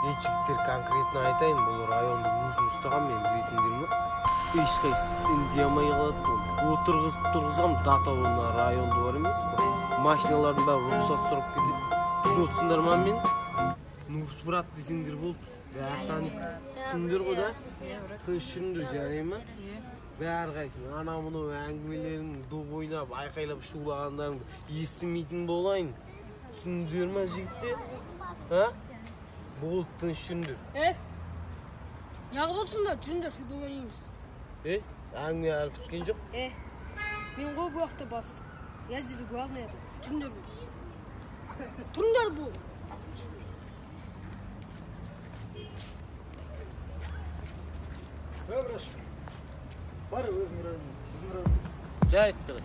Жігіттер конкретно айтайын, бұл районды өзім ұстаған мен білесіңдер ме? Ешқайсысы үндемей қалады ғой. Отырғызып тұрғызам, датауына районды бар емес пе? Машиналардың бәрі рұқсат сұрап кетеді. Түсінсіңдер ме мен? Нұрс брат десеңдер болды. Бәрі танып түсіндер ғой да? Түсіндір жарай ма? Бәрі қайсың, ана мұны әңгімелерін доп ойнап, айқайлап шулағандарыңды естімейтін болайын. Түсіндер ме жігіттер? Болды, тыныш жүріңдер. Яғы болсыңдар, жүріңдер, футбол ойнаймыз. Әңгіме әлі біткен жоқ? Мен ғой бұл уақытта бастық. Я здесь главный это. Жүріңдер бұл. Тұрыңдар бұл. Браш, бар өзің район. Жарайды.